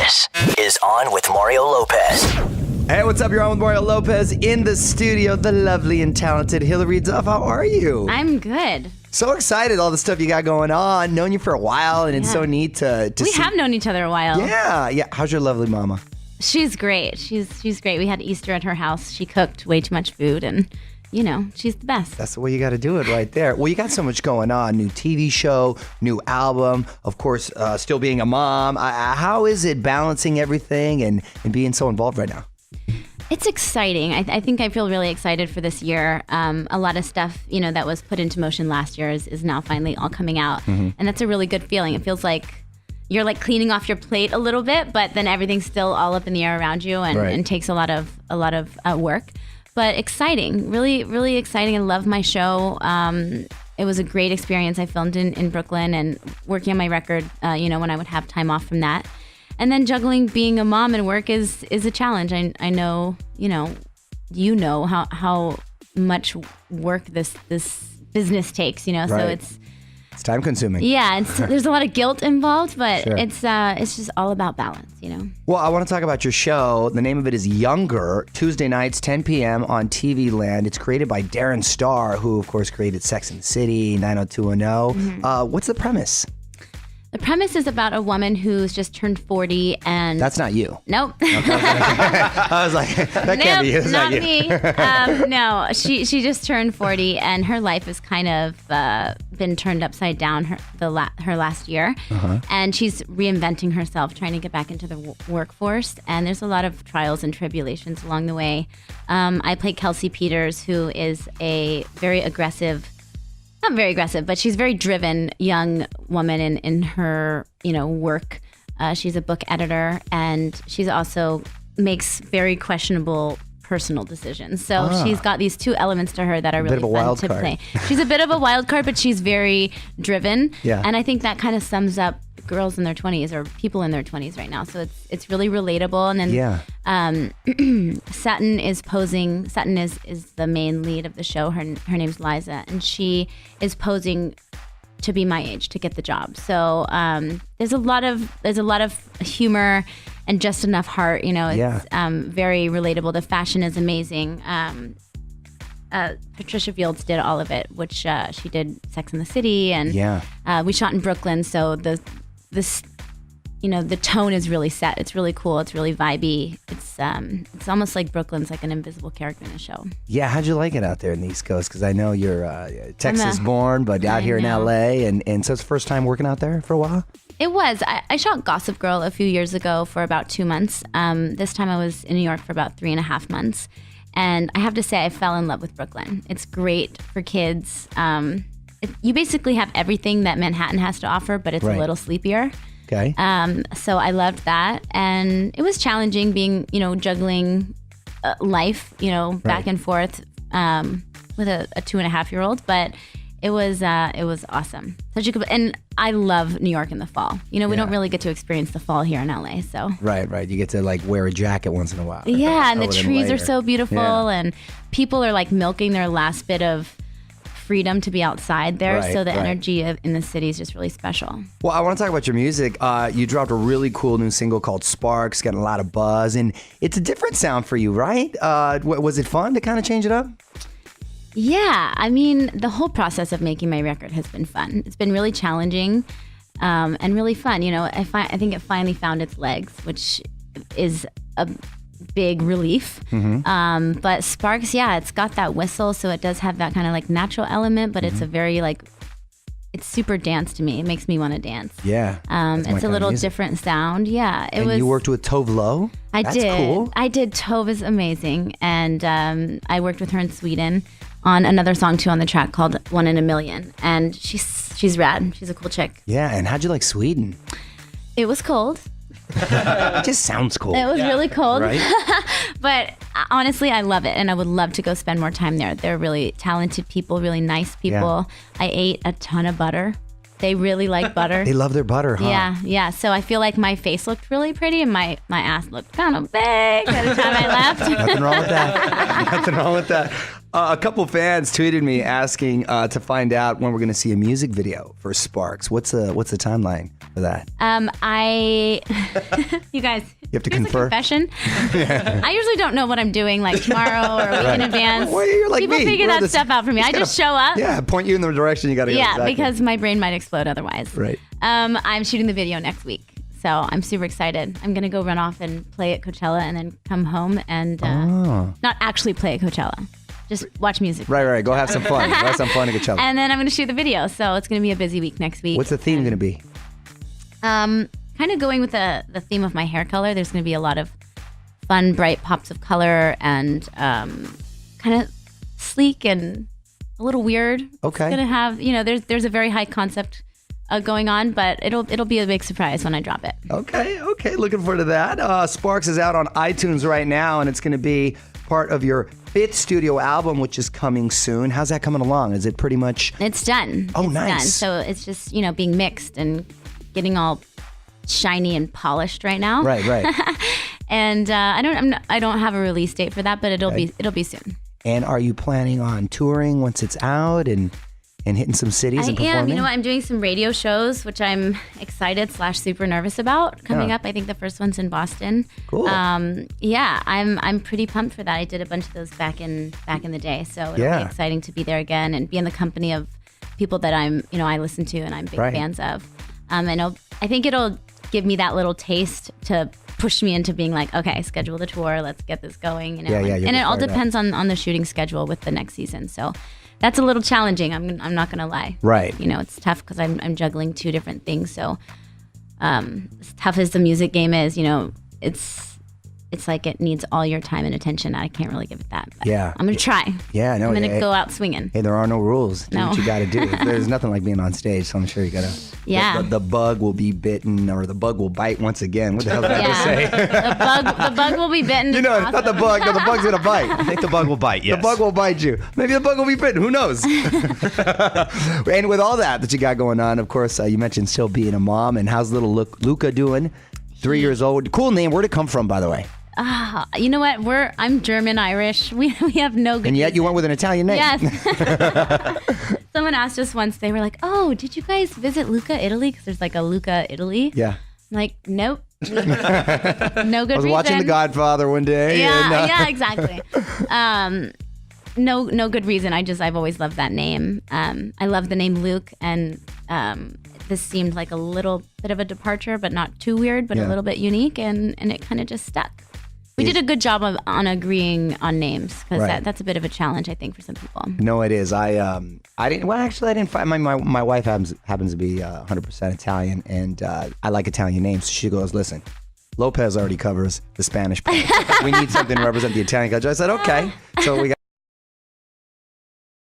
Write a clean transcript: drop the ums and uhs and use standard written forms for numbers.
This is On with Mario Lopez. Hey, what's up? You're on with Mario Lopez in the studio. The lovely and talented Hilary Duff. How are you? I'm good. So excited, all the stuff you got going on. Known you for a while, and it's so neat to We see. have known each other a while. Yeah. How's your lovely mama? She's great. She's great. We had Easter at her house. She cooked way too much food, and she's the best. That's the way you got to do it right there. Well, you got so much going on. New TV show, new album, of course, still being a mom. How is it balancing everything and being so involved right now? It's exciting. I think I feel really excited for this year. A lot of stuff, that was put into motion last year is now finally all coming out. Mm-hmm. And that's a really good feeling. It feels like you're like cleaning off your plate a little bit, but then everything's still all up in the air around you and takes a lot of work. But exciting, really, really exciting. I love my show. It was a great experience. I filmed in Brooklyn and working on my record, when I would have time off from that. And then juggling being a mom and work is a challenge. I know, how much work this business takes, so It's time consuming. Yeah, there's a lot of guilt involved, but it's just all about balance, Well, I want to talk about your show. The name of it is Younger, Tuesday nights, 10 p.m. on TV Land. It's created by Darren Star, who, of course, created Sex and the City, 90210. Mm-hmm. What's the premise? The premise is about a woman who's just turned 40 and... That's not you. Nope. I was like, that can't be you. That's not you. me. No, she just turned 40 and her life has kind of been turned upside down her last year. Uh-huh. And she's reinventing herself, trying to get back into the workforce. And there's a lot of trials and tribulations along the way. I play Kelsey Peters, who is a very aggressive... Not very aggressive, but she's a very driven young woman in her, work. She's a book editor, and she's also makes very questionable personal decisions. So she's got these two elements to her that are really fun to play. She's a bit of a wild card, but she's very driven. Yeah. And I think that kind of sums up girls in their 20s or people in their 20s right now. So it's really relatable. And then Sutton is posing. Sutton is the main lead of the show. Her name's Liza, and she is posing to be my age to get the job. So there's a lot of humor and just enough heart. It's very relatable. The fashion is amazing. Patricia Fields did all of it, which she did Sex and the City, and we shot in Brooklyn. So the tone is really set. It's really cool. It's really vibey. It's almost like Brooklyn's like an invisible character in the show. Yeah, how'd you like it out there in the East Coast? Because I know you're Texas born, but out here in LA, and so it's the first time working out there for a while? It was. I shot Gossip Girl a few years ago for about 2 months. This time I was in New York for about 3.5 months. And I have to say, I fell in love with Brooklyn. It's great for kids. You basically have everything that Manhattan has to offer, but it's a little sleepier. Okay. So I loved that. And it was challenging being, juggling life, back and forth with a 2.5-year-old. But it was awesome. And I love New York in the fall. We don't really get to experience the fall here in LA. So right. You get to like wear a jacket once in a while. Yeah, and the trees are so beautiful, and people are like milking their last bit of freedom to be outside there. So the energy in the city is just really special. Well, I want to talk about your music. You dropped a really cool new single called Sparks, getting a lot of buzz, and it's a different sound for you, right? Was it fun to kind of change it up? Yeah, I mean, the whole process of making my record has been fun. It's been really challenging and really fun. I think it finally found its legs, which is a big relief. Mm-hmm. But Sparks, it's got that whistle, so it does have that kind of like natural element, but it's a very like, it's super dance to me. It makes me want to dance. Yeah. It's a little different sound. Yeah. You worked with Tove Lo? That's did. Cool. I did. Tove is amazing. And I worked with her in Sweden on another song too on the track called One in a Million. And she's rad. She's a cool chick. Yeah. And how'd you like Sweden? It was cold. It just sounds cool. It was really cold. Right? But honestly, I love it. And I would love to go spend more time there. They're really talented people, really nice people. Yeah. I ate a ton of butter. They really like butter. They love their butter, huh? Yeah. So I feel like my face looked really pretty and my ass looked kind of big by the time I left. Nothing wrong with that. A couple fans tweeted me asking to find out when we're going to see a music video for Sparks. What's the timeline for that? You guys, You have to here's confer? a confession. I usually don't know what I'm doing like tomorrow or a week in advance. Well, you're like People me. figure We're that this- stuff out for me. I just show up. Yeah, point you in the direction you got to go. Yeah, exactly. because my brain might explode otherwise. Right. I'm shooting the video next week. So I'm super excited. I'm going to go run off and play at Coachella and then come home and not actually play at Coachella. Just watch music. Right. Go have some fun. Go have some fun at Coachella. And then I'm going to shoot the video. So it's going to be a busy week next week. What's the theme going to be? Kind of going with the theme of my hair color. There's going to be a lot of fun, bright pops of color and kind of sleek and a little weird. Okay. It's going to have, there's a very high concept going on, but it'll be a big surprise when I drop it. Okay. Looking forward to that. Sparks is out on iTunes right now, and it's going to be part of your 5th studio album, which is coming soon. How's that coming along? Is it pretty much... It's done. Oh, It's nice. done. So it's just, being mixed and getting all shiny and polished right now. Right. And I don't have a release date for that, but it'll be soon. And are you planning on touring once it's out and hitting some cities and I am. performing? You know what? I'm doing some radio shows, which I'm excited / super nervous about coming up. I think the first one's in Boston. Cool. Yeah, I'm pretty pumped for that. I did a bunch of those back in the day, so it'll be exciting to be there again and be in the company of people that I listen to and I'm big fans of. I think it'll give me that little taste to push me into being like, okay, schedule the tour, let's get this going. Yeah, and it all depends on the shooting schedule with the next season. So that's a little challenging. I'm not gonna lie. Right. It's tough because I'm juggling 2 different things. So as tough as the music game is, it's like it needs all your time and attention. I can't really give it that. But Yeah. I'm gonna try. Yeah, no. I'm gonna go out swinging. Hey, there are no rules. Do No. what you got to do. There's nothing like being on stage, so I'm sure you got to. Yeah. The bug will be bitten, or the bug will bite once again. What the hell did I just say? The bug will be bitten. You know, It's not the awesome. bug. No, the bug's gonna bite. I think the bug will bite, yes. The bug will bite you. Maybe the bug will be bitten. Who knows? And with all that you got going on, of course, you mentioned still being a mom. And how's little Luca doing? 3 years old. Cool name. Where'd it come from, by the way? You know what? I'm German Irish. We have no good. And yet you went with an Italian name. Yes. Someone asked us once. They were like, "Oh, did you guys visit Lucca, Italy? Because there's like a Lucca, Italy." Yeah. I'm like, nope. No good reason. I was watching The Godfather one day. Yeah, and, yeah, exactly. No good reason. I've always loved that name. I love the name Luke, and this seemed like a little bit of a departure, but not too weird, but a little bit unique, and it kind of just stuck. We did a good job on agreeing on names because that's a bit of a challenge, I think, for some people. No, it is. I didn't. Well, actually, I didn't find my wife happens to be 100% Italian, and I like Italian names. So she goes, "Listen, Lopez already covers the Spanish part. We need something to represent the Italian culture." I said, "Okay." So we got.